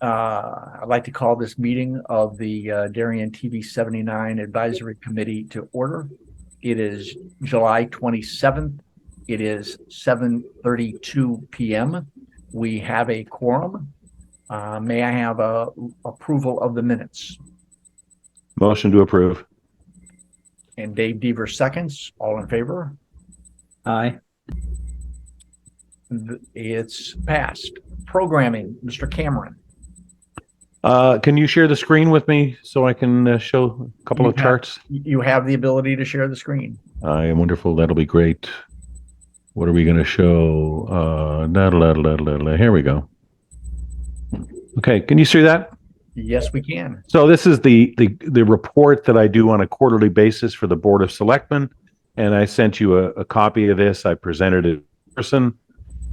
I'd like to call this meeting of the Darien TV79 Advisory Committee to order. It is July 27th. It is 7:32 p.m. We have a quorum. May I have approval of the minutes? Motion to approve. And Dave Deaver seconds. All in favor? Aye. It's passed. Programming, Mr. Cameron. Can you share the screen with me so I can show a couple of charts? You have the ability to share the screen. I am wonderful. That'll be great. What are we going to show? Here we go. Okay, can you see that? Yes, we can. So this is the report that I do on a quarterly basis for the Board of Selectmen, and I sent you a copy of this. I presented it in person.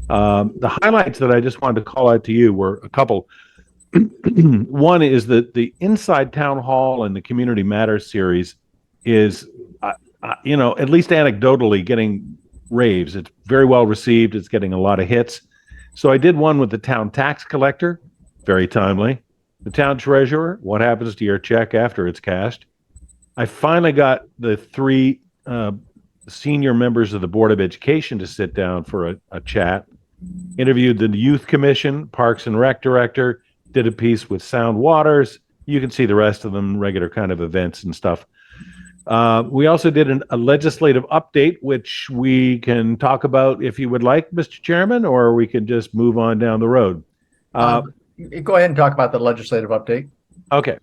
The highlights that I just wanted to call out to you were a couple. One is that the Inside Town Hall and the Community Matters series is, at least anecdotally getting raves. It's very well received. It's getting a lot of hits. So I did one with the town tax collector, very timely. The town treasurer, what happens to your check after it's cashed? I finally got the three senior members of the Board of Education to sit down for a chat. Interviewed the Youth Commission, Parks and Rec Director, did a piece with Sound Waters. You can see the rest of them, regular kind of events and stuff. We also did a legislative update, which we can talk about if you would like, Mr. Chairman, or we can just move on down the road. Go ahead and talk about the legislative update. Okay.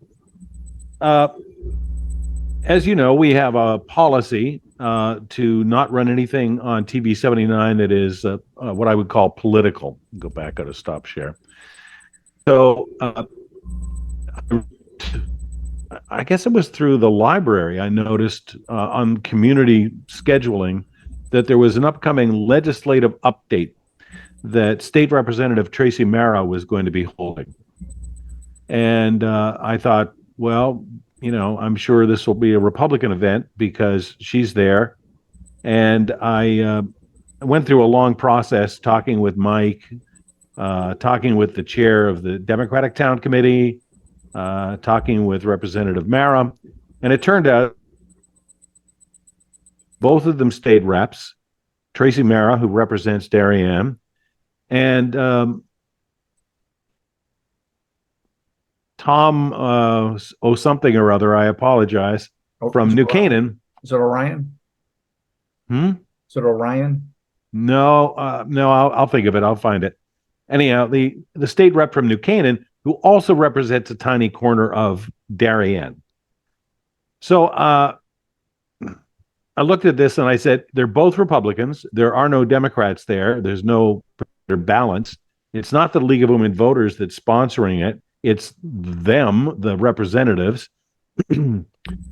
As you know, we have a policy to not run anything on TV79 that is what I would call political. Go back out of stop share. So I guess it was through the library I noticed on community scheduling that there was an upcoming legislative update that State Representative Tracy Mara was going to be holding. And I thought, well, I'm sure this will be a Republican event because she's there. And I went through a long process talking with Mike, talking with the chair of the Democratic Town Committee, talking with Representative Mara. And it turned out both of them stayed reps, Tracy Mara, who represents Darien, and Tom something or other, I apologize, from New Canaan. Is it Orion? Is it Orion? No, I'll think of it. I'll find it. Anyhow, the state rep from New Canaan, who also represents a tiny corner of Darien. So I looked at this and I said, they're both Republicans. There are no Democrats there. There's no balance. It's not the League of Women Voters that's sponsoring it. It's them, the representatives.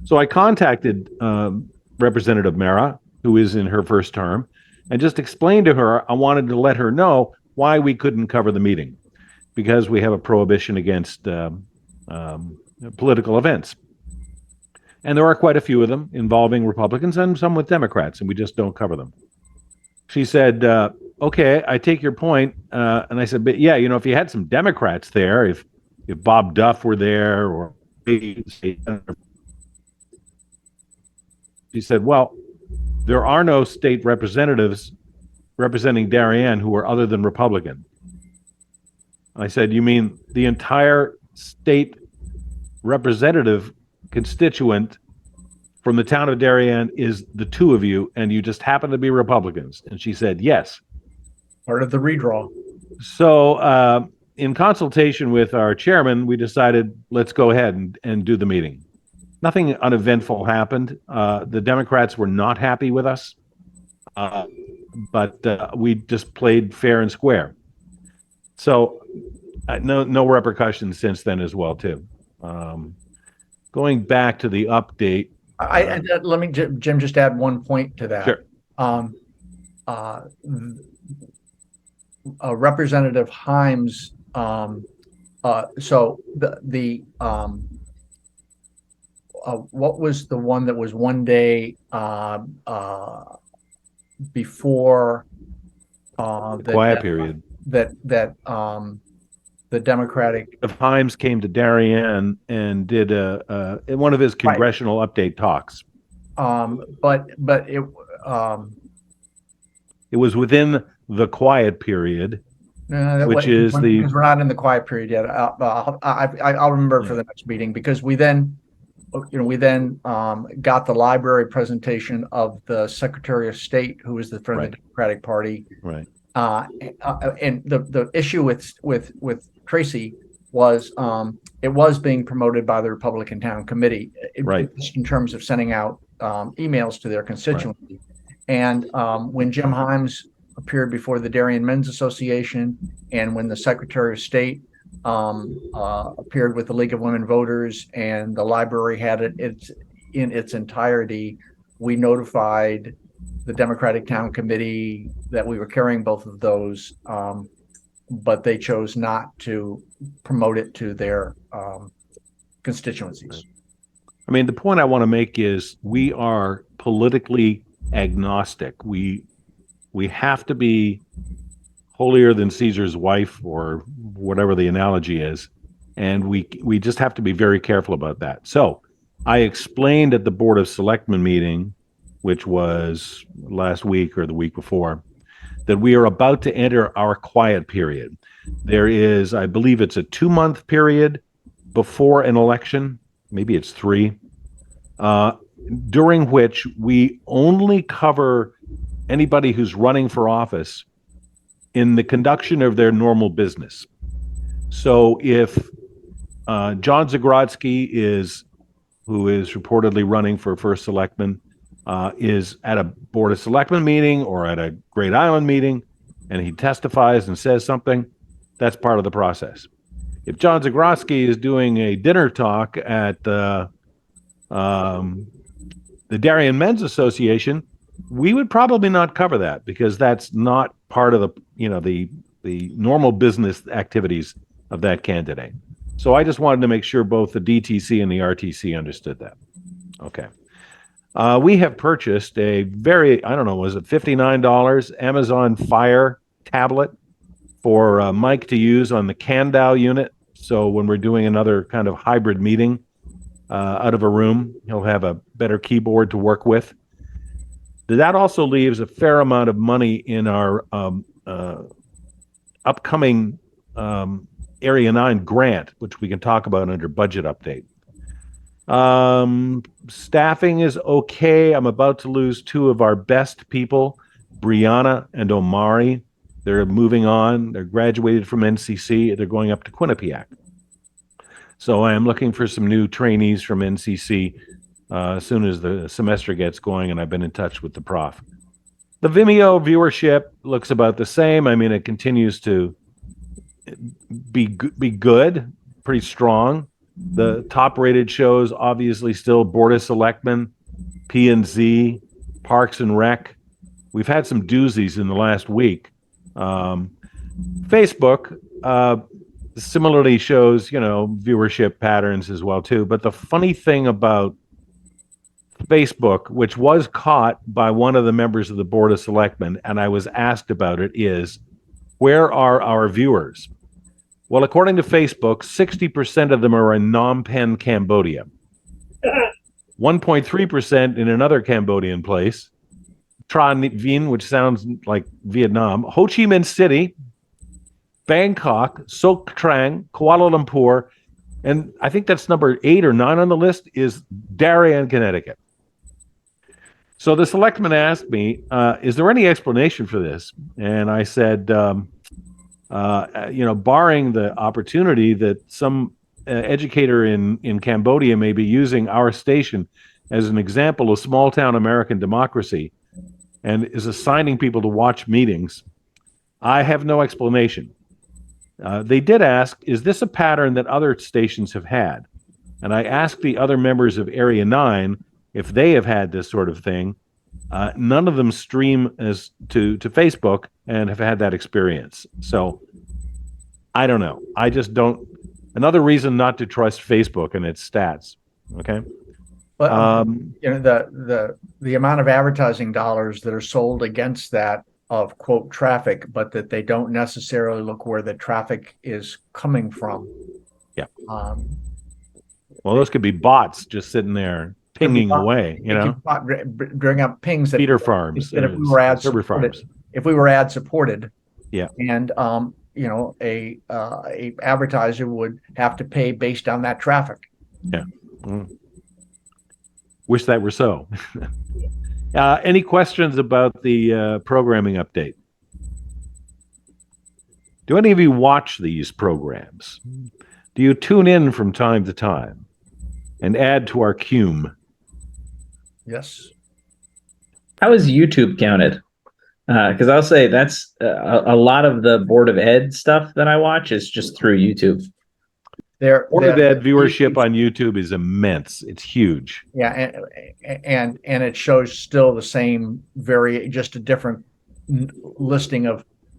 So I contacted Representative Mara, who is in her first term, and just explained to her I wanted to let her know why we couldn't cover the meeting, because we have a prohibition against political events. And there are quite a few of them involving Republicans and some with Democrats, and we just don't cover them. She said, okay, I take your point. And I said, but yeah, if you had some Democrats there, if Bob Duff were there, or she said, well, there are no state representatives representing Darien who are other than Republican. I said, you mean the entire state representative constituent from the town of Darien is the two of you, and you just happen to be Republicans? And she said, yes. Part of the redraw. So in consultation with our chairman, we decided, let's go ahead and do the meeting. Nothing uneventful happened. The Democrats were not happy with us, but we just played fair and square. So no repercussions since then as well, too. Going back to the update. Let me, Jim, just add one point to that. Sure. Representative Himes, so what was the one that was one day before the quiet period? the Democratic. Of Himes came to Darien and did one of his congressional update talks. But it was within the quiet period, which is because we're not in the quiet period yet. I'll remember for the next meeting, because we then got the library presentation of the Secretary of State, who is the friend of the Democratic Party. Right. And the issue with Tracy was it was being promoted by the Republican Town Committee, in terms of sending out emails to their constituency. And when Jim Himes appeared before the Darien Men's Association, and when the Secretary of State appeared with the League of Women Voters, and the library had it in its entirety, we notified the Democratic Town Committee that we were carrying both of those, but they chose not to promote it to their constituencies. I mean, the point I want to make is we are politically agnostic. We have to be holier than Caesar's wife, or whatever the analogy is, and we just have to be very careful about that. So I explained at the Board of Selectmen meeting, which was last week or the week before, that we are about to enter our quiet period. There is, I believe it's a 2-month period before an election, maybe it's 3, during which we only cover anybody who's running for office in the conduction of their normal business. So if John Zagrodzky who is reportedly running for first selectman, is at a Board of Selectmen meeting or at a Great Island meeting, and he testifies and says something, that's part of the process. If John Zagrodzky is doing a dinner talk at the Darien Men's Association, we would probably not cover that, because that's not part of the normal business activities of that candidate. So I just wanted to make sure both the DTC and the RTC understood that. Okay. We have purchased a very, I don't know, was it $59 Amazon Fire tablet for Mike to use on the Candow unit. So when we're doing another kind of hybrid meeting out of a room, he'll have a better keyboard to work with. That also leaves a fair amount of money in our upcoming Area 9 grant, which we can talk about under budget update. Staffing is okay. I'm about to lose 2 of our best people, Brianna and Omari. They're moving on. They're graduated from NCC. They're going up to Quinnipiac. So I am looking for some new trainees from NCC as soon as the semester gets going, and I've been in touch with the prof. The Vimeo viewership looks about the same. I mean, it continues to be good, pretty strong. The top-rated shows, obviously, still Board of Selectmen, P&Z, Parks and Rec. We've had some doozies in the last week. Facebook similarly shows, viewership patterns as well, too. But the funny thing about Facebook, which was caught by one of the members of the Board of Selectmen, and I was asked about it, is where are our viewers? Well, according to Facebook, 60% of them are in Phnom Penh, Cambodia. 1.3% in another Cambodian place, Tra Vien, which sounds like Vietnam, Ho Chi Minh City, Bangkok, Sok Trang, Kuala Lumpur, and I think that's number 8 or 9 on the list is Darien, Connecticut. So the selectman asked me, is there any explanation for this? And I said, barring the opportunity that some educator in Cambodia may be using our station as an example of small-town American democracy and is assigning people to watch meetings, I have no explanation. They did ask, is this a pattern that other stations have had? And I asked the other members of Area 9 if they have had this sort of thing. None of them stream as to Facebook and have had that experience. So I don't know. I just don't. Another reason not to trust Facebook and its stats. Okay. But the amount of advertising dollars that are sold against that of quote traffic, but that they don't necessarily look where the traffic is coming from. Yeah. Um, Well, those could be bots just sitting there pinging away, you know, bring up pings that feeder farms, if we were ad server supported, farms. if we were ad supported, Yeah. and a advertiser would have to pay based on that traffic. Yeah. Wish that were so. Any questions about the programming update? Do any of you watch these programs? Do you tune in from time to time and add to our cume? Yes. How is YouTube counted? Because I'll say that's a lot of the Board of Ed stuff that I watch is just through YouTube. Board of Ed viewership on YouTube is immense. It's huge. Yeah, and it shows still the same, just a different listing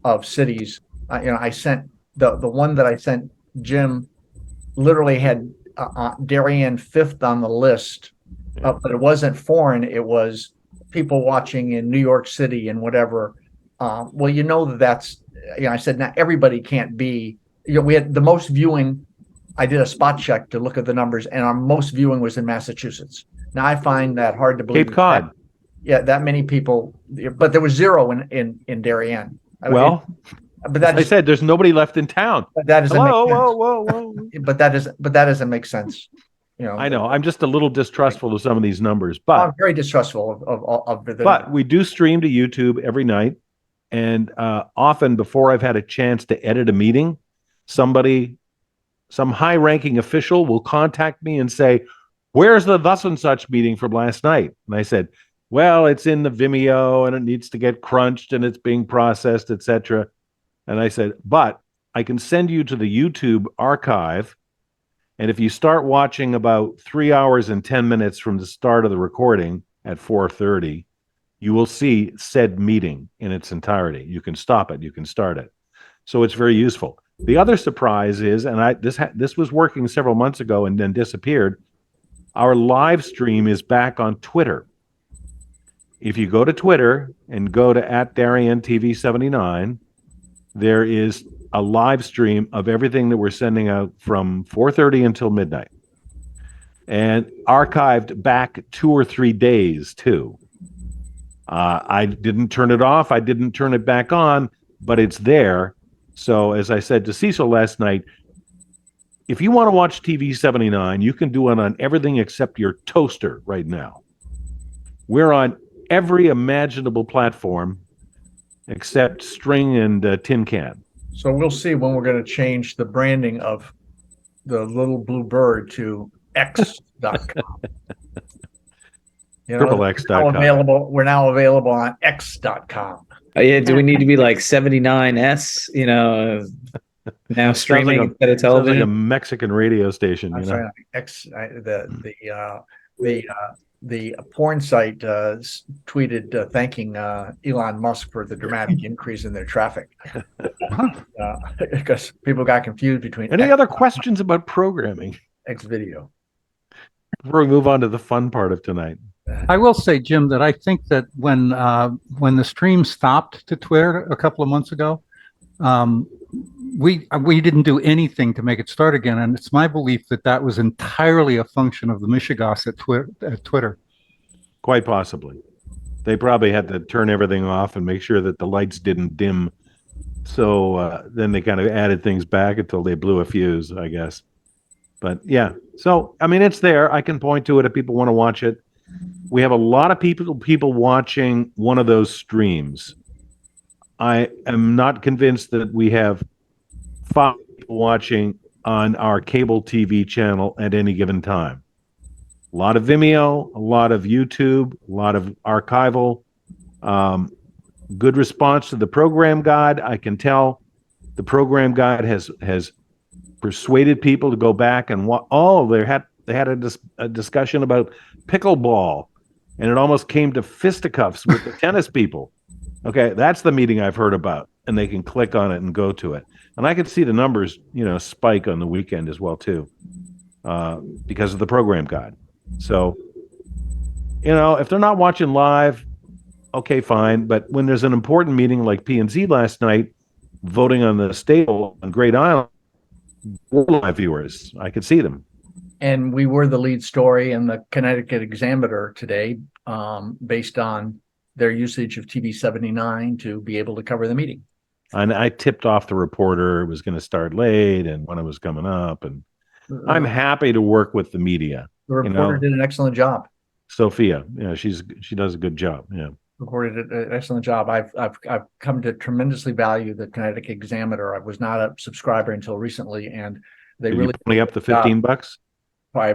of cities. I sent the one that I sent Jim literally had Darien fifth on the list, but it wasn't foreign. It was people watching in New York City and whatever. Well, that's I said not everybody can't be. We had the most viewing. I did a spot check to look at the numbers, and our most viewing was in Massachusetts. Now I find that hard to believe. Cape Cod. That many people, but there was zero in Darien. Well, but I said there's nobody left in town. But that doesn't make sense. Whoa. But that doesn't make sense. I know. I'm just a little distrustful of some of these numbers, but I'm very distrustful of the. But we do stream to YouTube every night, and often before I've had a chance to edit a meeting, some high-ranking official will contact me and say, "Where's the thus and such meeting from last night?" And I said, "Well, it's in the Vimeo, and it needs to get crunched, and it's being processed, etc." And I said, "But I can send you to the YouTube archive, and if you start watching about 3 hours and 10 minutes from the start of the recording at 4:30, you will see said meeting in its entirety. You can stop it, you can start it." So it's very useful. The other surprise is, and this was working several months ago and then disappeared, our live stream is back on Twitter. If you go to Twitter and go to @DarienTV79, there is a live stream of everything that we're sending out from 4:30 until midnight, and archived back 2 or 3 days too. I didn't turn it off. I didn't turn it back on, but it's there. So as I said to Cecil last night, if you want to watch TV79, you can do it on everything except your toaster right now. We're on every imaginable platform except string and tin can. So we'll see when we're going to change the branding of the little blue bird to X.com. XXX.com. We're now available on X.com. Yeah, do we need to be like 79S? Now streaming instead of television. Sounds like a Mexican radio station. I'm sorry, the porn site tweeted thanking Elon Musk for the dramatic increase in their traffic because people got confused between. Any other questions about programming? X video. Before we move on to the fun part of tonight. I will say, Jim, that I think that when the stream stopped to Twitter a couple of months ago, we didn't do anything to make it start again, and it's my belief that that was entirely a function of the Michigas at Twitter. Quite possibly, they probably had to turn everything off and make sure that the lights didn't dim. So then they kind of added things back until they blew a fuse, I guess. But yeah, so I mean, it's there. I can point to it if people want to watch it. We have a lot of people watching one of those streams. I am not convinced that we have 5 people watching on our cable TV channel at any given time. A lot of Vimeo, a lot of YouTube, a lot of archival. Good response to the program guide. I can tell the program guide has persuaded people to go back and watch. Oh, they had a discussion about pickleball, and it almost came to fisticuffs with the tennis people. Okay, that's the meeting I've heard about, and they can click on it and go to it. And I could see the numbers, spike on the weekend as well too, because of the program guide. So, if they're not watching live, okay, fine. But when there's an important meeting like P&Z last night, voting on the state on Great Island, live viewers, I could see them. And we were the lead story in the Connecticut Examiner today, based on their usage of TV79 to be able to cover the meeting. And I tipped off the reporter it was going to start late and when it was coming up. And I'm happy to work with the media. The reporter did an excellent job. Sophia, she does a good job. Yeah, Reported an excellent job. I've come to tremendously value the Connecticut Examiner. I was not a subscriber until recently, and they really pony up the $15. I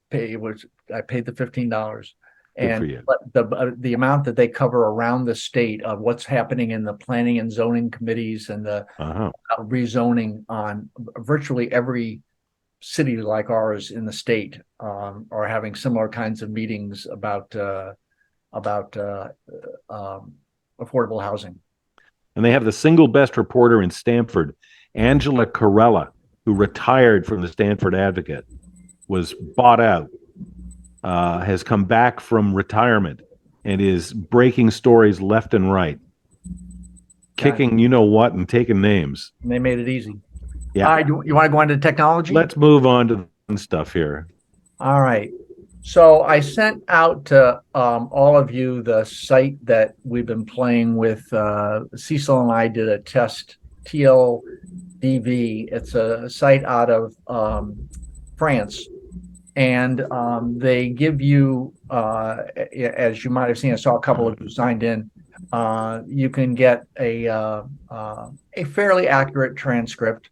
paid the $15, and but the amount that they cover around the state of what's happening in the planning and zoning committees and the rezoning on virtually every city like ours in the state are having similar kinds of meetings about affordable housing. And they have the single best reporter in Stamford, Angela Corella, who retired from the Stanford Advocate, was bought out, has come back from retirement, and is breaking stories left and right, kicking you know what and taking names. And they made it easy. Yeah. All right, you want to go into technology? Let's move on to the stuff here. All right. So I sent out to all of you the site that we've been playing with. Cecil and I did a test, TLDV. It's a site out of France. And they give you, as you might have seen, I saw a couple of you signed in. You can get a fairly accurate transcript.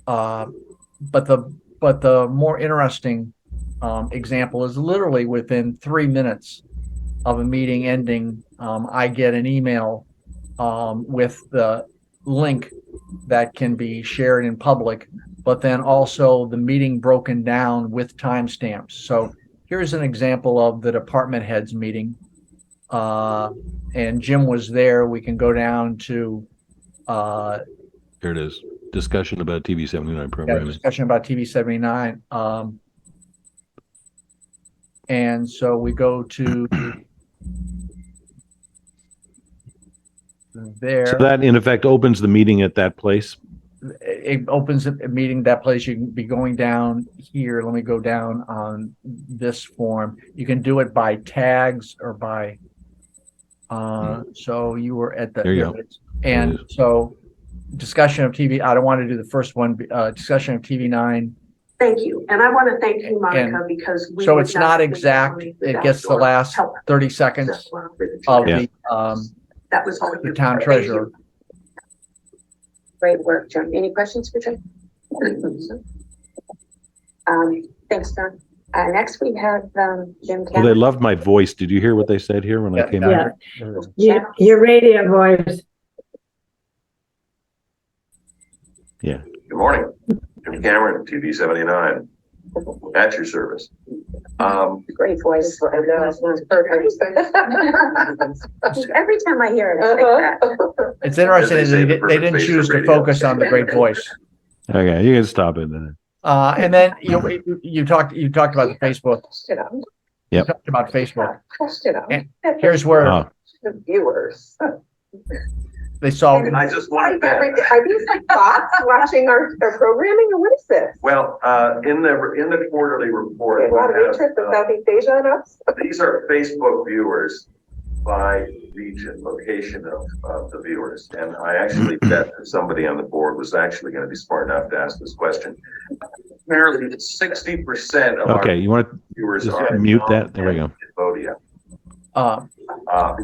But the more interesting example is literally within 3 minutes of a meeting ending, I get an email with the link that can be shared in public, but then also the meeting broken down with timestamps. So here's an example of the department heads meeting, and Jim was there. We can go down to here it is. Discussion about TV79 programming. Discussion about TV79. And so we go to there. So that, in effect, opens the meeting at that place. It opens a meeting that place. You can be going down here. Let me go down on this form. You can do it by tags or by. So you were at the. There you go. And so. Discussion of TV. I don't want to do the first one. Discussion of TV9. Thank you, and I want to thank you, Monica, because we. So it's not exact. It gets the last 30 seconds of the that was all the town treasurer. Great work, John. Any questions for John? Thanks, John. Next we have Jim. Well, they loved my voice. Did you hear what they said here when I came out? Yeah, your radio voice. Yeah. Good morning. Jim Cameron, TV79, at your service. Great voice. Every time I hear it, I think that. It's interesting that they didn't choose to focus on the great voice. Okay, you can stop it then. And then you talked about the Facebook. Yep. You talked about Facebook. And here's where the viewers. They saw. And I just wanted that. Are these like bots watching our programming, or what is this? Well, in the quarterly report, A lot of interest in Southeast Asia on us. these are Facebook viewers by region, location of the viewers. And I actually bet that somebody on the board was actually going to be smart enough to ask this question. Apparently, 60% of our you want to viewers just are mute that? There we go. Cambodia. Hold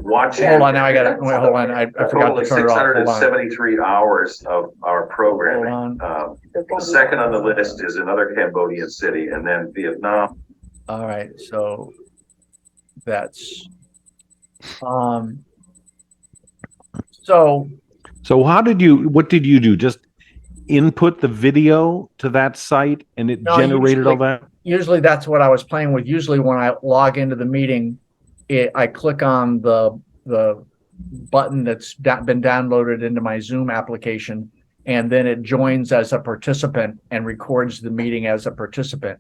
Watching. on, now I got it. Wait, hold on. I forgot to turn it off. Hold on. 673 hours of our programming. The second on the list is another Cambodian city, and then Vietnam. All right, so that's so what did you do? Just input the video to that site and it generated all that? Usually that's what I was playing with. Usually when I log into the meeting, I click on the button that's been downloaded into my Zoom application, and then it joins as a participant and records the meeting as a participant.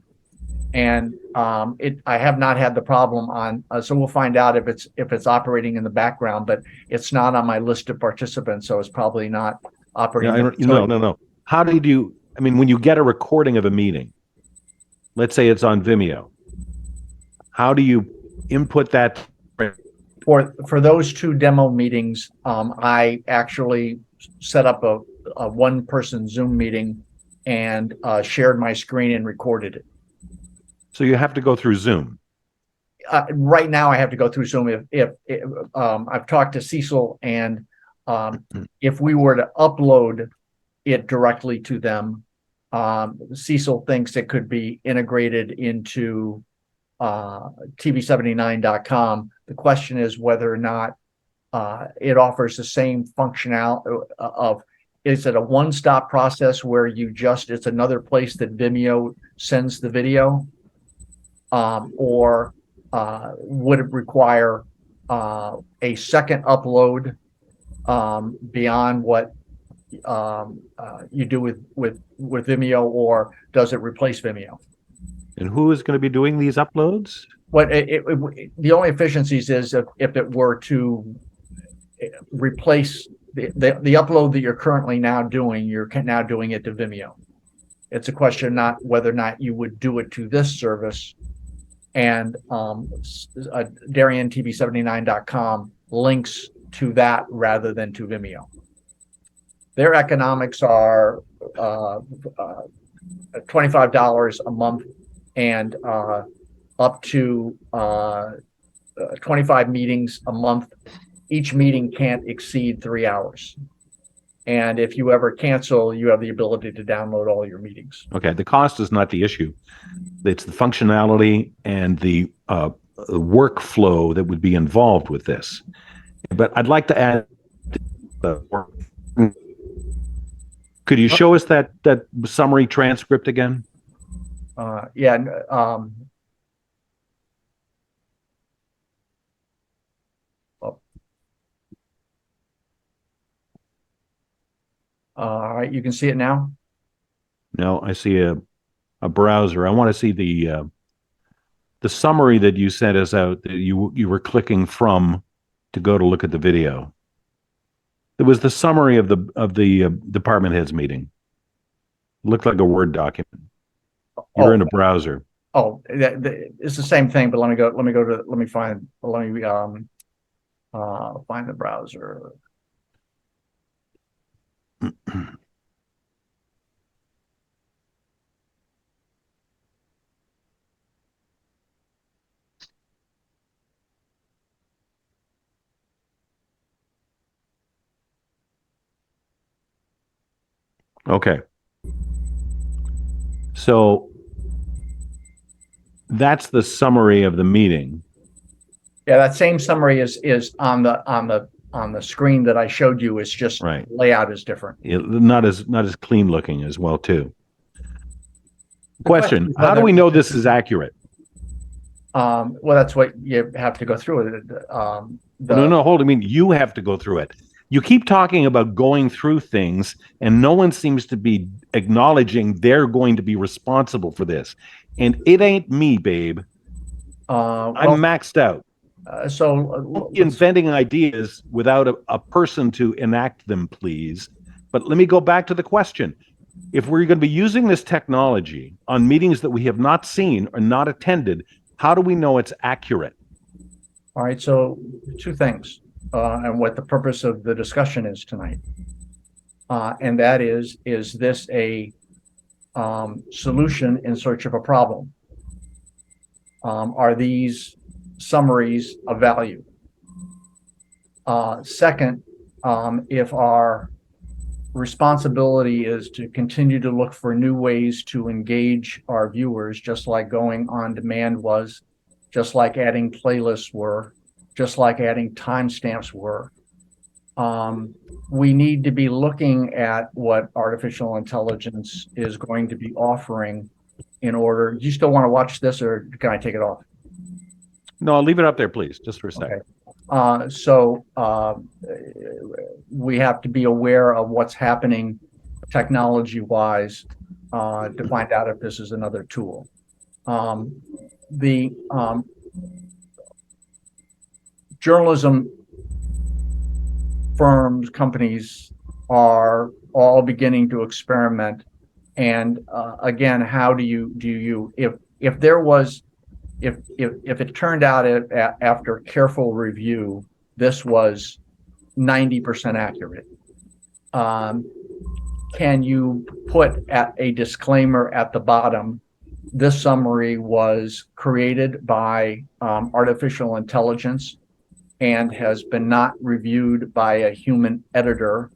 And I have not had the problem on, so we'll find out if it's operating in the background, but it's not on my list of participants, so it's probably not operating. Yeah, no. How do you, I mean, when you get a recording of a meeting, let's say it's on Vimeo, how do you input that? For those 2 demo meetings, I actually set up a one-person Zoom meeting and shared my screen and recorded it. So you have to go through Zoom. Right now, I have to go through Zoom. If I've talked to Cecil, and if we were to upload it directly to them, Cecil thinks it could be integrated into TV79.com. The question is whether or not it offers the same functionality of, is it a one-stop process where it's another place that Vimeo sends the video, or would it require a second upload beyond what you do with Vimeo, or does it replace Vimeo? And who is going to be doing these uploads? What the only efficiencies is if it were to replace the upload that you're currently now doing, you're now doing it to Vimeo. It's a question not whether or not you would do it to this service, and DarianTV79.com links to that rather than to Vimeo. Their economics are $25 a month and up to 25 meetings a month. Each meeting can't exceed 3 hours. And if you ever cancel, you have the ability to download all your meetings. Okay, the cost is not the issue. It's the functionality and the workflow that would be involved with this. But I'd like to add, could you show us that summary transcript again? Yeah. All right, you can see it now. No, I see a browser. I want to see the summary that you sent us out that you were clicking from to go to look at the video. It was the summary of the department heads meeting. It looked like a Word document. You're in a browser. Oh, it's the same thing, but let me find the browser. Okay. So that's the summary of the meeting. Yeah, that same summary is on the screen that I showed you. It's just right. Layout is different. Not as clean looking as well too. Question: how do we know this is accurate? Well, that's what you have to go through it. No, hold. I mean, you have to go through it. You keep talking about going through things, and no one seems to be acknowledging they're going to be responsible for this. And it ain't me, babe. I'm maxed out. So inventing ideas without a person to enact them, please. But let me go back to the question. If we're going to be using this technology on meetings that we have not seen or not attended, how do we know it's accurate? All right, so 2 things, and what the purpose of the discussion is tonight. And that is this a solution in search of a problem? Are these summaries of value? Second, if our responsibility is to continue to look for new ways to engage our viewers, just like going on demand was, just like adding playlists were, just like adding timestamps were, we need to be looking at what artificial intelligence is going to be offering in order. Do you still want to watch this, or can I take it off? No, I'll leave it up there, please, just for a second. Okay. So we have to be aware of what's happening technology-wise to find out if this is another tool. The journalism firms, companies are all beginning to experiment. And again, how do you if there was if it turned out after careful review, this was 90% accurate, can you put at a disclaimer at the bottom, this summary was created by artificial intelligence and has been not reviewed by a human editor,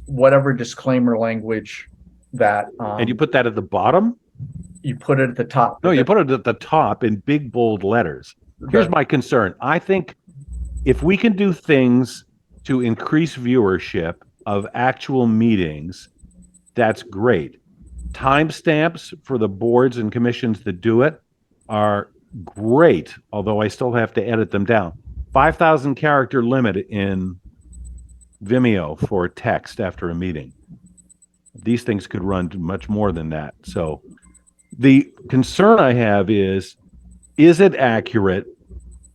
whatever disclaimer language that And you put that at the bottom? you put it at the top. No, you put it at the top in big, bold letters. Here's my concern. I think if we can do things to increase viewership of actual meetings, that's great. Timestamps for the boards and commissions that do it are great, although I still have to edit them down. 5,000 character limit in Vimeo for text after a meeting. These things could run to much more than that. So the concern I have is it accurate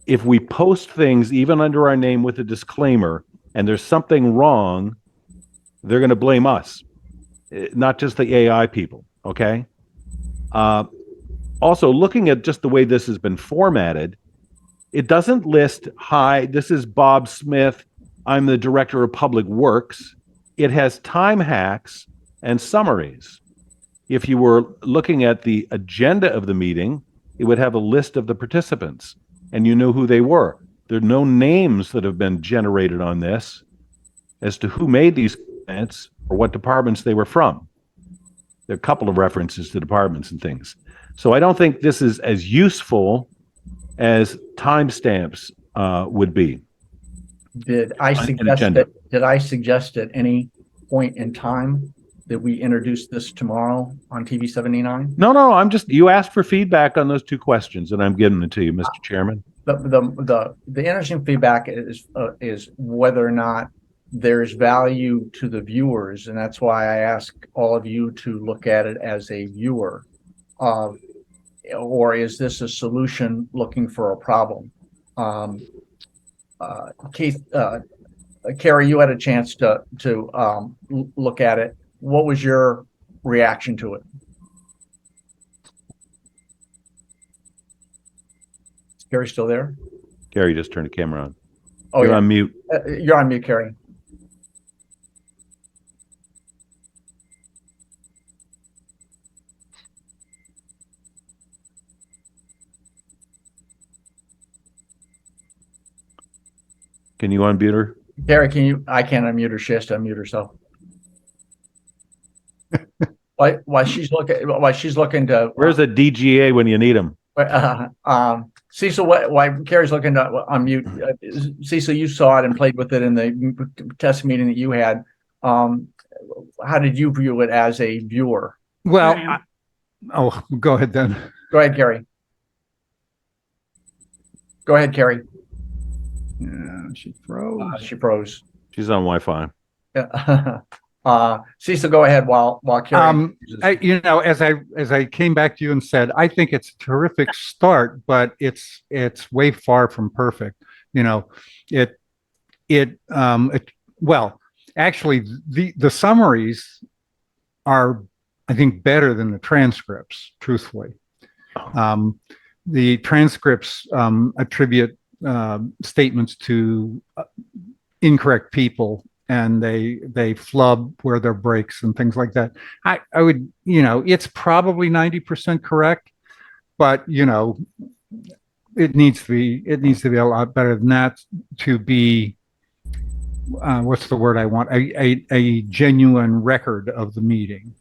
if we post things even under our name with a disclaimer and there's something wrong, they're going to blame us, not just the AI people, okay? Also, looking at just the way this has been formatted, it doesn't list, hi, this is Bob Smith, I'm the Director of Public Works. It has time hacks and summaries. If you were looking at the agenda of the meeting, it would have a list of the participants, and you know who they were. There are no names that have been generated on this as to who made these comments or what departments they were from. There are a couple of references to departments and things. So I don't think this is as useful as timestamps would be. Did I suggest at any point in time that we introduce this tomorrow on TV79? No, you asked for feedback on those two questions, and I'm giving it to you, Mr. Chairman. The interesting feedback is whether or not there's value to the viewers, and that's why I ask all of you to look at it as a viewer, or is this a solution looking for a problem? Keith, Carrie, you had a chance to look at it. What was your reaction to it? Is Carrie still there? Gary just turned the camera on. Oh, You're yeah. on mute. You're on mute, Carrie. Can you unmute her? Carrie, I can't unmute her. She has to unmute herself. While she's looking to. Where's the DGA when you need them? Cecil, why Carrie's looking to unmute. Cecil, you saw it and played with it in the test meeting that you had. How did you view it as a viewer? Well, go ahead then. Go ahead, Carrie. Go ahead, Carrie. Yeah, she froze. She froze. She's on Wi-Fi. Cecil, go ahead while Carrie. As I came back to you and said, I think it's a terrific start, but it's way far from perfect. Well, actually, the summaries are, I think, better than the transcripts. Truthfully, the transcripts attribute statements to incorrect people, and they flub where there are breaks and things like that. I would, it's probably 90% correct, but it needs to be a lot better than that to be what's the word I want, a genuine record of the meeting.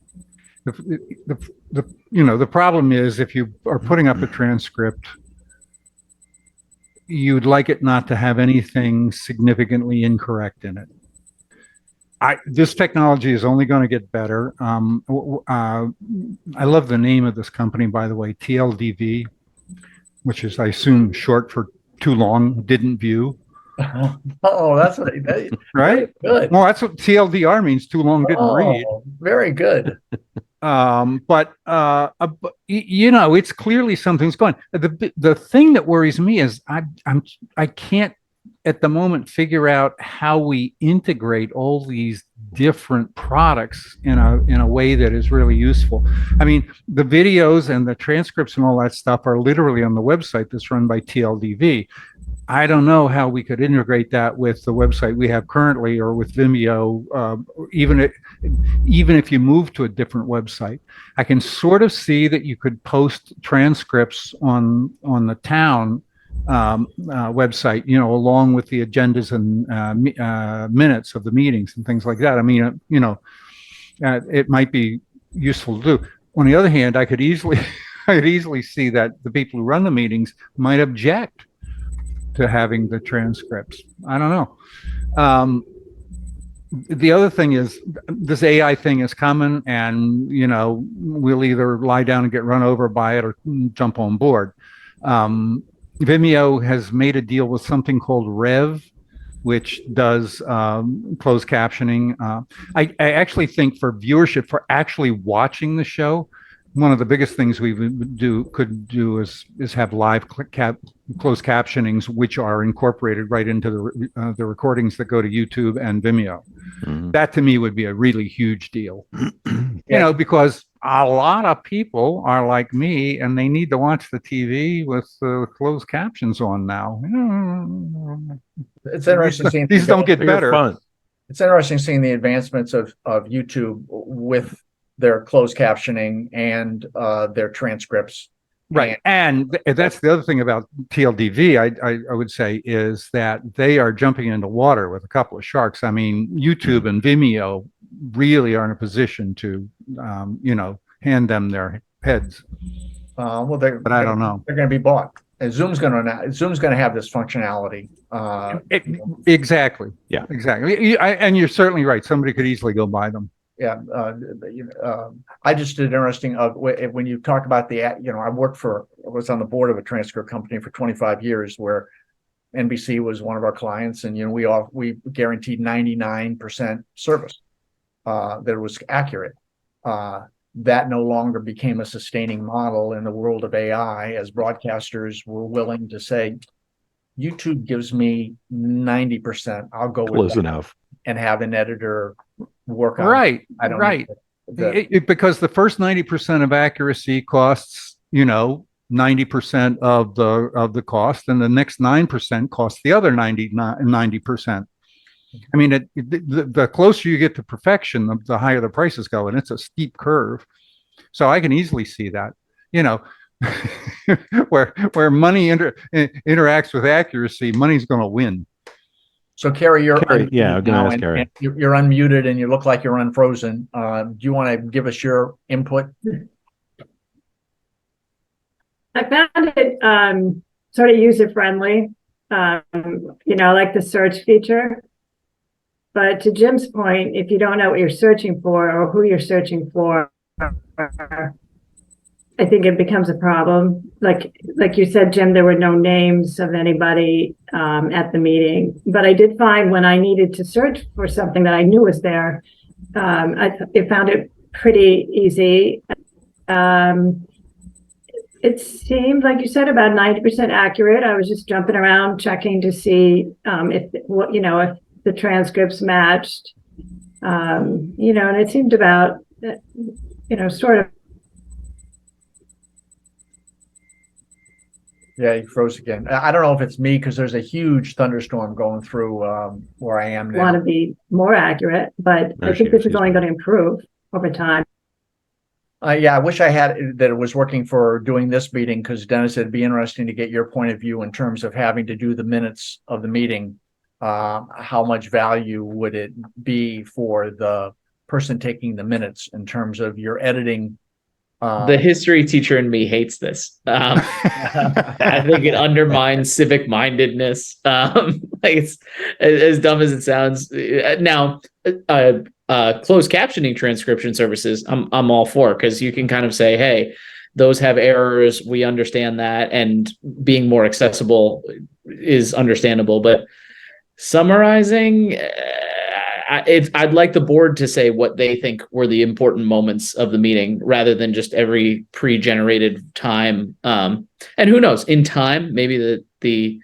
The problem is, if you are putting up a transcript, you'd like it not to have anything significantly incorrect in it. This technology is only going to get better. I love the name of this company, by the way, TLDV, which is, I assume, short for too long, didn't view. Oh, that's what right? Good. Well, that's what TLDR means, too long, didn't read. Very good. It's clearly something's going. The thing that worries me is I can't at the moment figure out how we integrate all these different products in a way that is really useful. I mean, the videos and the transcripts and all that stuff are literally on the website that's run by TLDV. I don't know how we could integrate that with the website we have currently or with Vimeo, even if you move to a different website. I can sort of see that you could post transcripts on the town website, along with the agendas and minutes of the meetings and things like that. I mean, it might be useful to do. On the other hand, I could easily see that the people who run the meetings might object to having the transcripts. I don't know. The other thing is this AI thing is coming, and we'll either lie down and get run over by it or jump on board. Vimeo has made a deal with something called Rev, which does closed captioning. I actually think for viewership, for actually watching the show, one of the biggest things we could do is have live closed captionings, which are incorporated right into the recordings that go to YouTube and Vimeo. Mm-hmm. That to me would be a really huge deal. Because a lot of people are like me and they need to watch the TV with closed captions on now. It's interesting seeing these don't get better. Fun. It's interesting seeing the advancements of YouTube with their closed captioning and their transcripts. Right. And that's the other thing about TLDV, I would say, is that they are jumping into water with a couple of sharks. I mean, YouTube and Vimeo really are in a position to, hand them their heads. But I don't know. They're going to be bought. And Zoom's going to have this functionality. Exactly. Yeah. Exactly. And you're certainly right. Somebody could easily go buy them. Yeah, I just did interesting when you talk about I was on the board of a transcript company for 25 years where NBC was one of our clients, and we guaranteed 99% service that was accurate. That no longer became a sustaining model in the world of AI, as broadcasters were willing to say, YouTube gives me 90%. I'll go with close that enough and have an editor work on right. I don't right. Because the first 90% of accuracy costs 90% of the cost, and the next 9% costs the other 90%. I mean, the closer you get to perfection, the higher the prices go, and it's a steep curve. So I can easily see that, where money interacts with accuracy, money's going to win. So Carrie, you're I'm going to ask Carrie. You're unmuted and you look like you're unfrozen. Do you want to give us your input? I found it sort of user-friendly, like the search feature. But to Jim's point, if you don't know what you're searching for or who you're searching for, I think it becomes a problem. Like you said, Jim, there were no names of anybody at the meeting. But I did find when I needed to search for something that I knew was there, I found it pretty easy. It seemed, like you said, about 90% accurate. I was just jumping around checking to see if the transcripts matched. And it seemed about, sort of. Yeah, you froze again. I don't know if it's me because there's a huge thunderstorm going through where I am now. Want to be more accurate, but I think this is only going to improve over time. Yeah, I wish I had that it was working for doing this meeting, because Dennis, it'd be interesting to get your point of view in terms of having to do the minutes of the meeting. How much value would it be for the person taking the minutes in terms of your editing? The history teacher in me hates this. I think it undermines civic mindedness. It's as dumb as it sounds. Now, closed captioning transcription services, I'm all for, because you can kind of say, hey, those have errors. We understand that, and being more accessible is understandable. But summarizing, I'd like the board to say what they think were the important moments of the meeting rather than just every pre-generated time. And who knows, in time, maybe the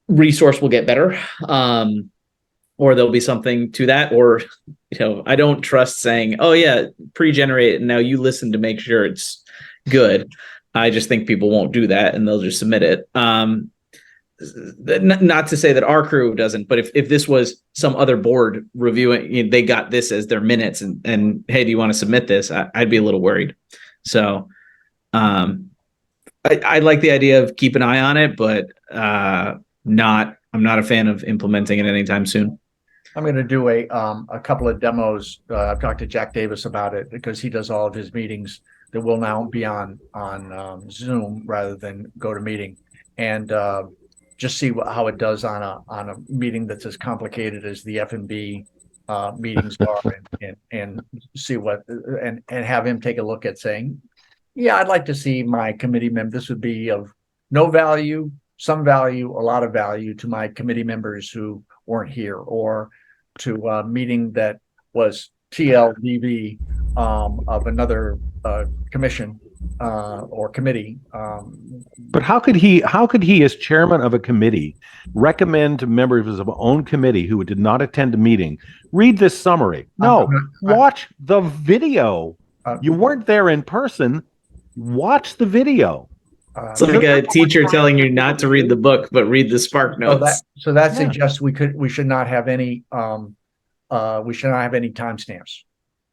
resource will get better. Or there'll be something to that, or, I don't trust saying, oh yeah, pre-generate and now you listen to make sure it's good. I just think people won't do that and they'll just submit it. Not to say that our crew doesn't, but if this was some other board reviewing, they got this as their minutes and hey, do you want to submit this? I'd be a little worried. So I like the idea of keep an eye on it, but I'm not a fan of implementing it anytime soon. I'm going to do a couple of demos. I've talked to Jack Davis about it because he does all of his meetings that will now be on Zoom rather than go to meeting, and just see how it does on a meeting that's as complicated as the F&B meetings are, and see what and have him take a look at saying, yeah, I'd like to see my committee member. This would be of no value, some value, a lot of value to my committee members who weren't here, or to a meeting that was TLDV of another commission or committee. But how could he, as chairman of a committee, recommend to members of his own committee who did not attend a meeting, read this summary? No, watch the video. You weren't there in person. Watch the video. It's like a teacher telling you not to read the book, but read the Spark Notes. So that suggests we should not have any timestamps,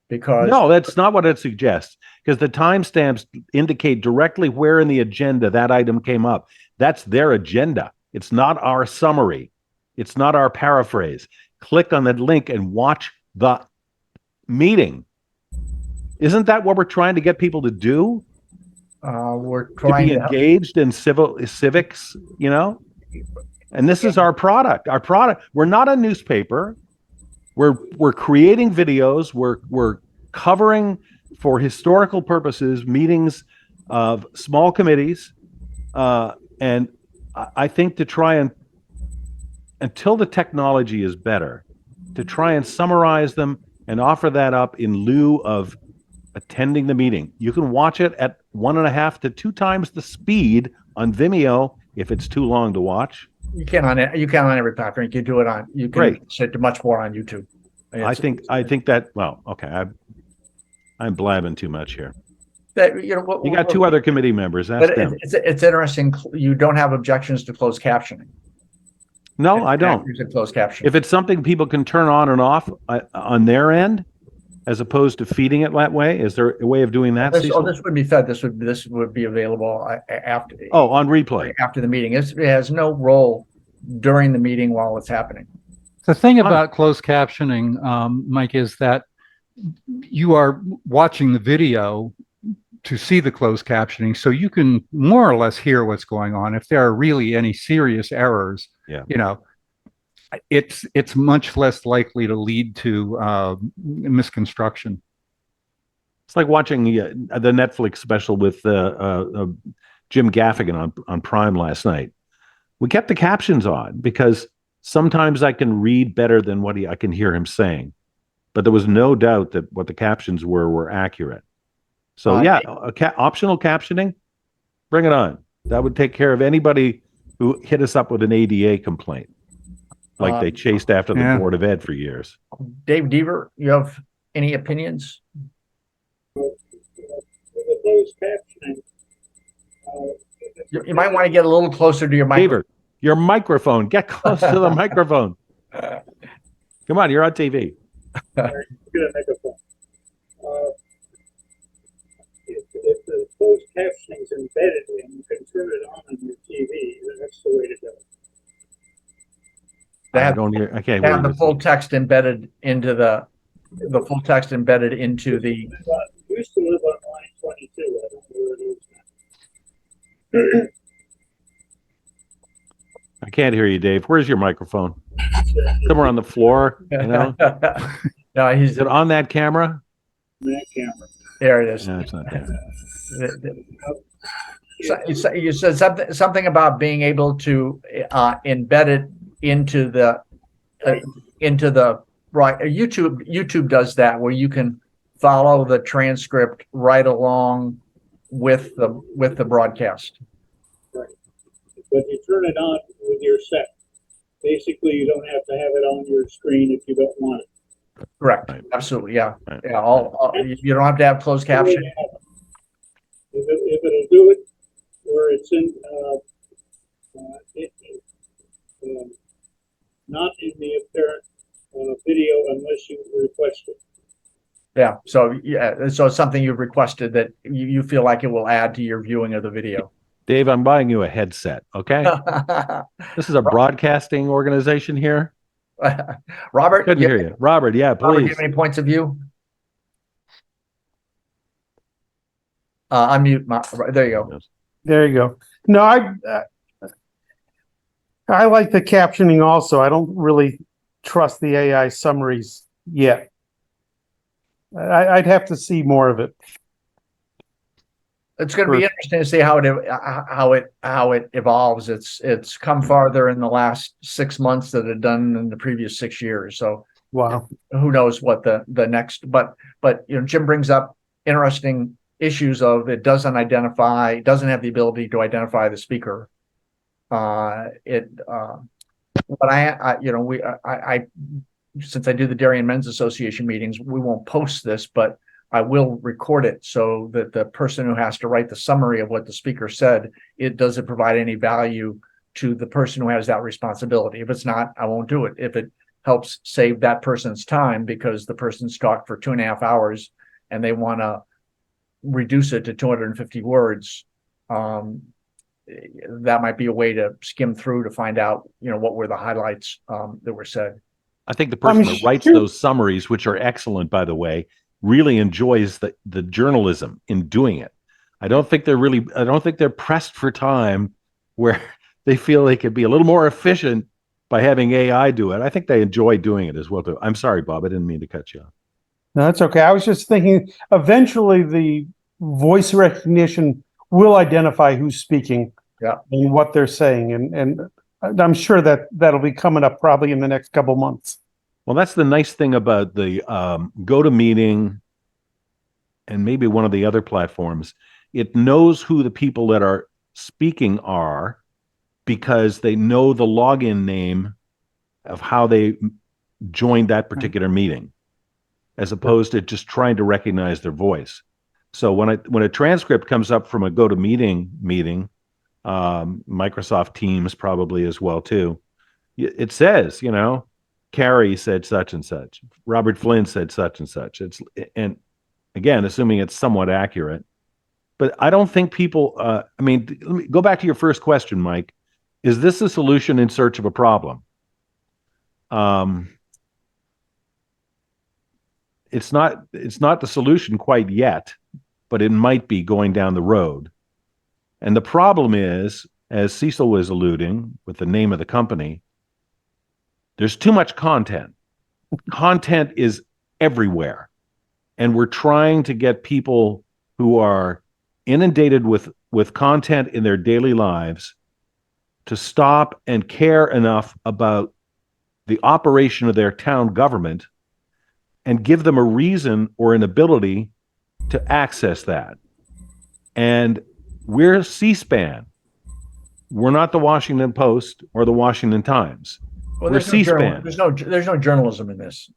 because no, that's not what it suggests, because the timestamps indicate directly where in the agenda that item came up. That's their agenda. It's not our summary. It's not our paraphrase. Click on the link and watch the meeting. Isn't that what we're trying to get people to do? we're trying to be engaged in civics, and this is our product. We're not a newspaper. We're creating videos. We're covering, for historical purposes, meetings of small committees, and I think to try and, until the technology is better, to try and summarize them and offer that up in lieu of attending the meeting. You can watch it at 1.5 to 2 times the speed on Vimeo if it's too long to watch. You can on every platform. You can do it on. You can set much more on YouTube. I think that. Well, okay. I'm blabbing too much here. That you got 2 other committee members. Ask them. It's interesting. You don't have objections to closed captioning. No, I don't. Closed captioning. If it's something people can turn on and off on their end, as opposed to feeding it that way, is there a way of doing that? This would be fed. This would be available after. Oh, on replay after the meeting. It has no role during the meeting while it's happening. The thing about closed captioning, Mike, is that you are watching the video to see the closed captioning, so you can more or less hear what's going on. If there are really any serious errors, it's much less likely to lead to misconstruction. It's like watching the Netflix special with Jim Gaffigan on Prime last night. We kept the captions on because sometimes I can read better than what I can hear him saying. But there was no doubt that what the captions were accurate. So optional captioning, bring it on. That would take care of anybody who hit us up with an ADA complaint, like they chased after the Board of Ed for years. Dave Deaver, you have any opinions? You might want to get a little closer to your microphone. Deaver, your microphone. Get close to the microphone. Come on, you're on TV. If the closed captioning is embedded and you can turn it on your TV, then that's the way to go. They have the full text embedded into the full text embedded into the. We used to live on line 22. I don't know where it is now. I can't hear you, Dave. Where's your microphone? Somewhere on the floor, No, Is it on that camera? That camera. There it is. No, it's not there. You said something about being able to embed it into the Right. YouTube does that where you can follow the transcript right along with the broadcast. Right. But you turn it on with your set. Basically, you don't have to have it on your screen if you don't want it. Correct. Right. Absolutely. Yeah. Right. Yeah. You don't have to have closed caption. If it'll do it where it's in, not in the apparent video unless you request it. Yeah. So so it's something you've requested that you feel like it will add to your viewing of the video. Dave, I'm buying you a headset. Okay. This is a broadcasting organization here. Robert, Couldn't hear you. Robert, yeah, Robert, do you please. have any points of view? Unmute. There you go. There you go. No, I like the captioning also. I don't really trust the AI summaries yet. I'd have to see more of it. It's going to be interesting to see how it evolves. It's come farther in the last 6 months than it done in the previous 6 years. So Wow. who knows what the next? But Jim brings up interesting issues of it doesn't have the ability to identify the speaker. But since I do the Darien Men's Association meetings, we won't post this, but I will record it so that the person who has to write the summary of what the speaker said, it doesn't provide any value to the person who has that responsibility. If it's not, I won't do it. If it helps save that person's time because the person's talked for 2.5 hours and they want to reduce it to 250 words, that might be a way to skim through to find out, what were the highlights that were said. I think the person that writes those summaries, which are excellent, by the way, really enjoys the journalism in doing it. I don't think they're pressed for time where they feel they could be a little more efficient by having AI do it. I think they enjoy doing it as well too. I'm sorry, Bob, I didn't mean to cut you off. No, that's okay. I was just thinking eventually the voice recognition will identify who's speaking and what they're saying. And I'm sure that'll be coming up probably in the next couple months. Well, that's the nice thing about the GoToMeeting and maybe one of the other platforms. It knows who the people that are speaking are because they know the login name of how they joined that particular meeting, as opposed to just trying to recognize their voice. So when a transcript comes up from a GoToMeeting meeting, Microsoft Teams probably as well too, it says, Carrie said such and such, Robert Flynn said such and such. And again, assuming it's somewhat accurate, but I don't think people. Let me go back to your first question, Mike. Is this a solution in search of a problem? It's not the solution quite yet, but it might be going down the road. And the problem is, as Cecil was alluding with the name of the company, there's too much content. Content is everywhere. And we're trying to get people who are inundated with content in their daily lives to stop and care enough about the operation of their town government and give them a reason or an ability to access that. And we're C-SPAN. We're not the Washington Post or the Washington Times. Well, we're C-SPAN. There's no journalism in this.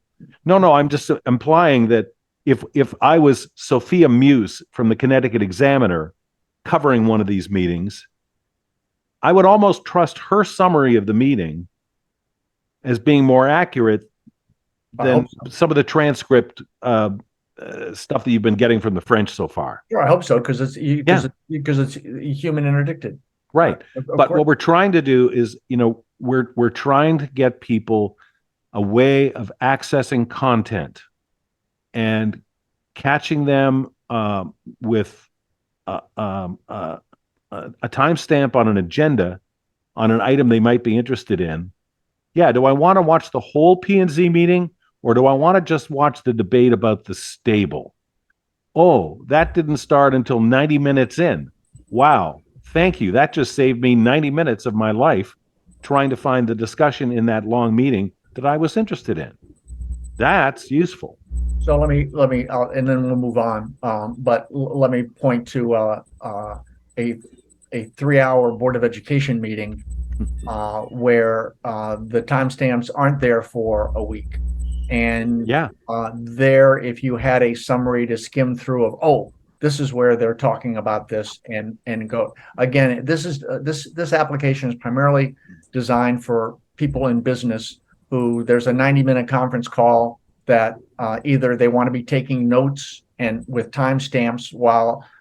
No, I'm just implying that if I was Sophia Muse from the Connecticut Examiner covering one of these meetings, I would almost trust her summary of the meeting as being more accurate than some of the transcript stuff that you've been getting from the French so far. Sure, I hope so, because it's human interdicted. Right. But what we're trying to do is, we're trying to get people a way of accessing content and catching them with a timestamp on an agenda on an item they might be interested in. Yeah, do I want to watch the whole P&Z meeting, or do I want to just watch the debate about the stable? Oh, that didn't start until 90 minutes in. Wow, thank you. That just saved me 90 minutes of my life trying to find the discussion in that long meeting that I was interested in. That's useful. So and then we'll move on. But let me point to a 3-hour Board of Education meeting where the timestamps aren't there for a week. And Yeah. there, if you had a summary to skim through of, oh, this is where they're talking about this, and go again. This application is primarily designed for people in business who there's a 90-minute conference call that either they want to be taking notes and with timestamps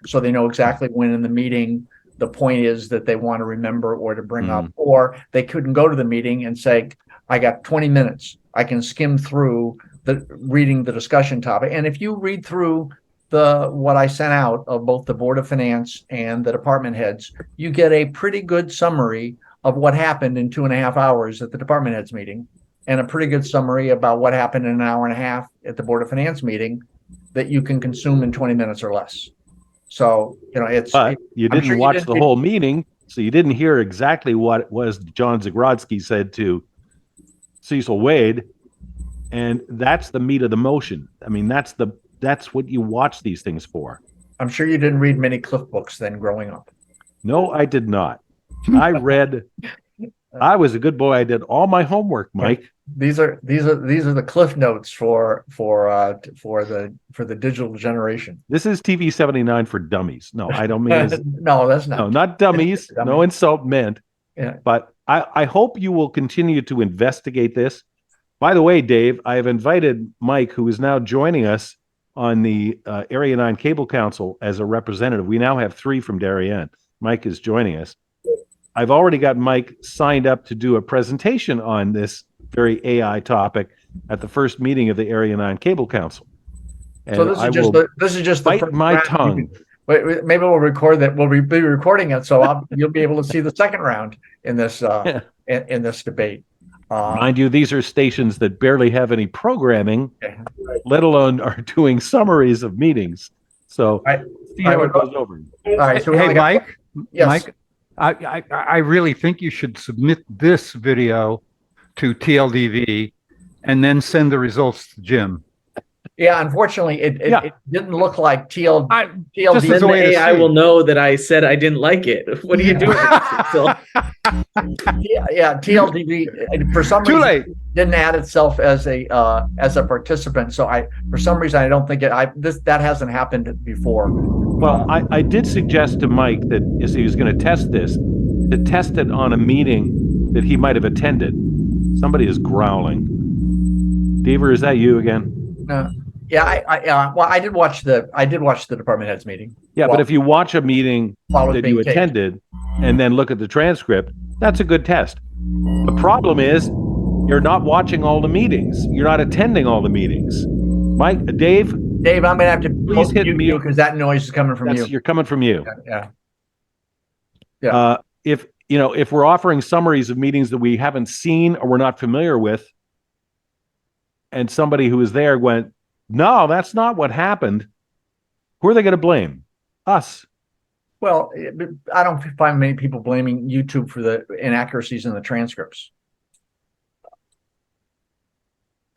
so they know exactly when in the meeting the point is that they want to remember or to bring up, or they couldn't go to the meeting and say, I got 20 minutes. I can skim through reading the discussion topic. And if you read through what I sent out of both the Board of Finance and the department heads, you get a pretty good summary of what happened in 2.5 hours at the department heads meeting, and a pretty good summary about what happened in an hour and a half at the Board of Finance meeting that you can consume in 20 minutes or less. So, But you didn't watch the whole meeting, so you didn't hear exactly what it was John Zagrodzky said to Cecil Wade, and that's the meat of the motion. I mean, that's what you watch these things for. I'm sure you didn't read many Cliff books then growing up. No, I did not. I was a good boy. I did all my homework, Mike. These are the Cliff notes for the digital generation. This is TV79 for dummies. No, I don't mean no, that's not. No, not dummies. No insult meant. Yeah. But I hope you will continue to investigate this. By the way, Dave, I have invited Mike, who is now joining us on the Area 9 Cable Council as a representative. We now have 3 from Darien. Mike is joining us. I've already got Mike signed up to do a presentation on this very AI topic at the first meeting of the Area 9 Cable Council. And so this is just bite the my tongue. Wait, maybe we'll record that. We'll be recording it, so you'll be able to see the second round in this in this debate. Mind you, these are stations that barely have any programming, let alone are doing summaries of meetings. So see how it goes over. All right. So hey, Mike. Yes. Mike, I really think you should submit this video to TLDV and then send the results to Jim. Yeah, unfortunately, it didn't look like TLDV. Then the AI will know that I said I didn't like it. What are you doing? Yeah, TLDV for some reason didn't add itself as a participant. So for some reason I don't think that hasn't happened before. Well, I did suggest to Mike that as he was going to test this, to test it on a meeting that he might have attended. Somebody is growling. Deaver, is that you again? Yeah, I did watch the department heads meeting. Yeah, but if you watch a meeting that you attended and then look at the transcript, that's a good test. The problem is you're not watching all the meetings. You're not attending all the meetings. Dave, I'm gonna have to please hit mute because that noise is coming from you. You're coming from you. Yeah. If we're offering summaries of meetings that we haven't seen or we're not familiar with, and somebody who was there went, no, that's not what happened, who are they going to blame? Us. Well, I don't find many people blaming YouTube for the inaccuracies in the transcripts.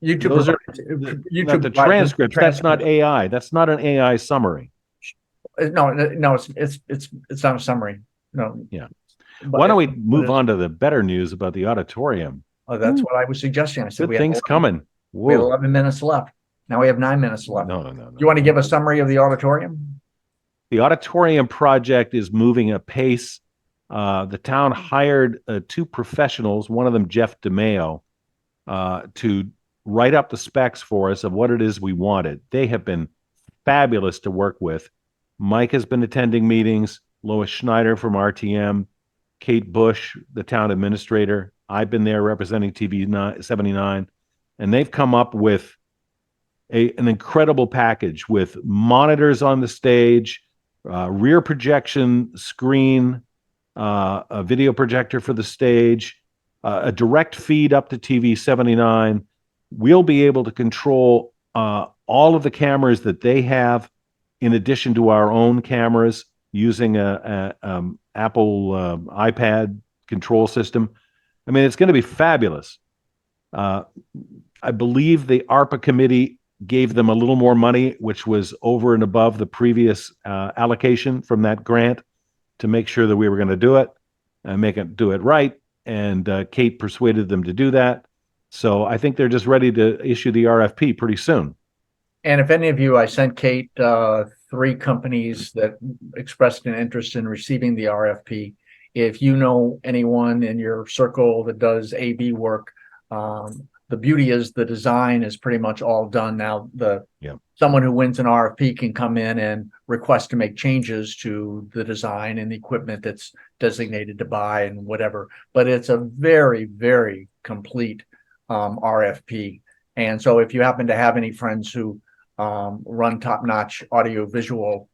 YouTube the transcripts. That's not AI. That's not an AI summary. No, it's not a summary. No. Yeah. Why don't we move on to the better news about the auditorium? Oh, that's what I was suggesting. I said good things coming. We had 11 minutes left. Now we have 9 minutes left. No. You want to give a summary of the auditorium? The auditorium project is moving apace. The town hired 2 professionals, one of them Jeff DeMeo, to write up the specs for us of what it is we wanted. They have been fabulous to work with. Mike has been attending meetings, Lois Schneider from RTM, Kate Bush, the town administrator. I've been there representing TV79, and they've come up with an incredible package with monitors on the stage, rear projection screen, a video projector for the stage, a direct feed up to TV79. We'll be able to control all of the cameras that they have, in addition to our own cameras, using a Apple iPad control system. I mean, it's going to be fabulous. I I believe the ARPA committee gave them a little more money, which was over and above the previous allocation from that grant, to make sure that we were going to do it and do it right. And Kate persuaded them to do that. So I think they're just ready to issue the RFP pretty soon. And if any of you, I sent Kate 3 companies that expressed an interest in receiving the RFP. If you know anyone in your circle that does AV work, the beauty is the design is pretty much all done now. Someone who wins an RFP can come in and request to make changes to the design and the equipment that's designated to buy and whatever. But it's a very, very complete RFP. And so if you happen to have any friends who run top-notch audio-visual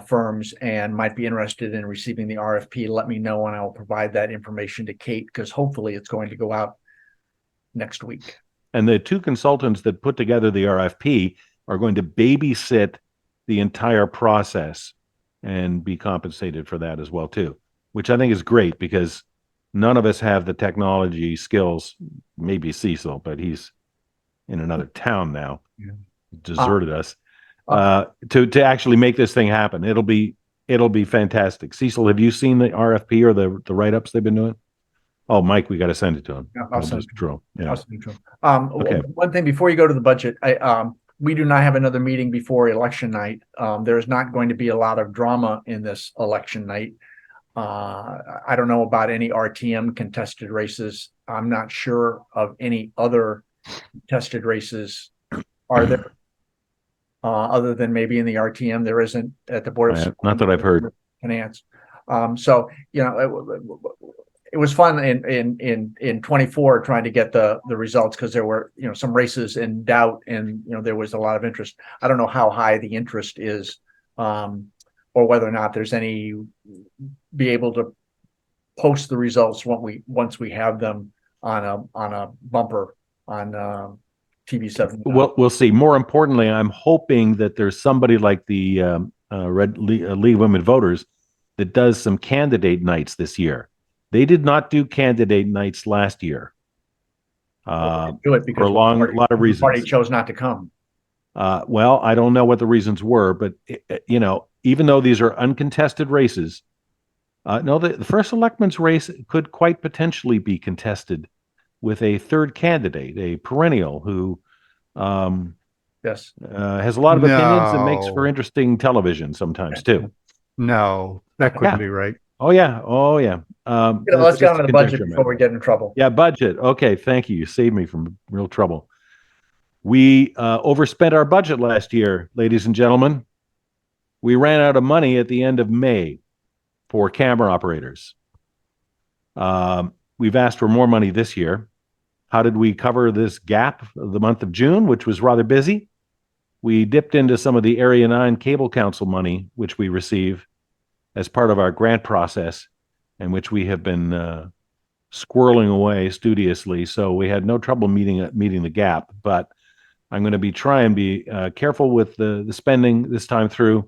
firms and might be interested in receiving the RFP, let me know and I will provide that information to Kate, because hopefully it's going to go out next week. And the 2 consultants that put together the RFP are going to babysit the entire process and be compensated for that as well too, which I think is great, because none of us have the technology skills. Maybe Cecil, but he's in another town now. Yeah. Deserted us to actually make this thing happen. It'll be fantastic. Cecil, have you seen the RFP or the write-ups they've been doing? Oh, Mike, we got to send it to him. Yeah, I'll send it to him. Yeah. Okay. One thing before you go to the budget, we do not have another meeting before election night. There's not going to be a lot of drama in this election night. I don't know about any RTM contested races. I'm not sure of any other contested races. Are there? Other than maybe in the RTM, there isn't at the Board of not that I've heard. Finance. So it was fun in 24 trying to get the results, because there were some races in doubt, and there was a lot of interest. I don't know how high the interest is, or whether or not there's any be able to post the results once we have them on a bumper on TV79. We'll see. More importantly, I'm hoping that there's somebody like the League of Women Voters that does some candidate nights this year. They did not do candidate nights last year. Do it because for a lot of reasons. The party chose not to come. Well, I don't know what the reasons were, but even though these are uncontested races, no, the first selectman's race could quite potentially be contested with a third candidate, a perennial who has a lot of opinions and makes for interesting television sometimes too. No, that couldn't be right. Oh yeah. Let's get on to the budget before we get in trouble. Yeah, budget. Okay, thank you. You saved me from real trouble. We overspent our budget last year, ladies and gentlemen. We ran out of money at the end of May for camera operators. We've asked for more money this year. How did we cover this gap of the month of June, which was rather busy? We dipped into some of the Area 9 Cable Council money, which we receive as part of our grant process, and which we have been squirreling away studiously. So we had no trouble meeting the gap. But I'm going to try and be careful with the spending this time through.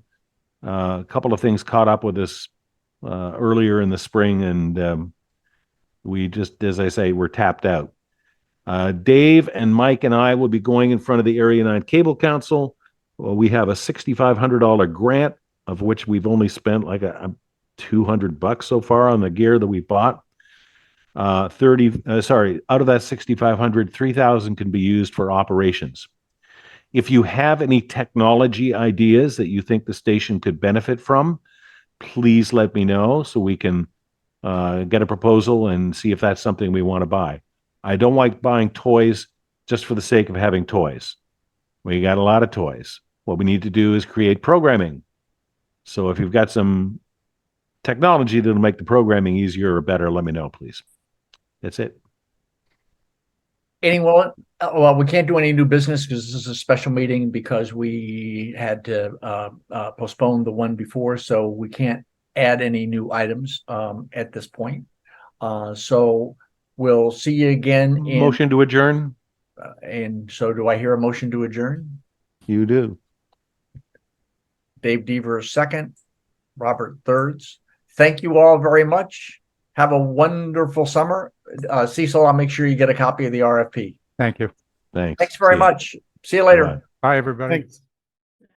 A couple of things caught up with us earlier in the spring, and we just, as I say, we're tapped out. Dave and Mike and I will be going in front of the Area 9 Cable Council. Well, we have a $6,500 grant, of which we've only spent like $200 so far on the gear that we bought. Out of that 6,500, 3,000 can be used for operations. If you have any technology ideas that you think the station could benefit from, please let me know so we can get a proposal and see if that's something we want to buy. I don't like buying toys just for the sake of having toys. We got a lot of toys. What we need to do is create programming. So if you've got some technology that'll make the programming easier or better, let me know, please. That's it. Well, we can't do any new business because this is a special meeting, because we had to postpone the one before, so we can't add any new items at this point. So we'll see you again. Motion to adjourn. And so do I hear a motion to adjourn? You do. Dave Deaver, second. Robert, thirds. Thank you all very much. Have a wonderful summer. Cecil, I'll make sure you get a copy of the RFP. Thank you. Thanks. Thanks very See ya. much. See you later. Bye. Bye, everybody. Thanks.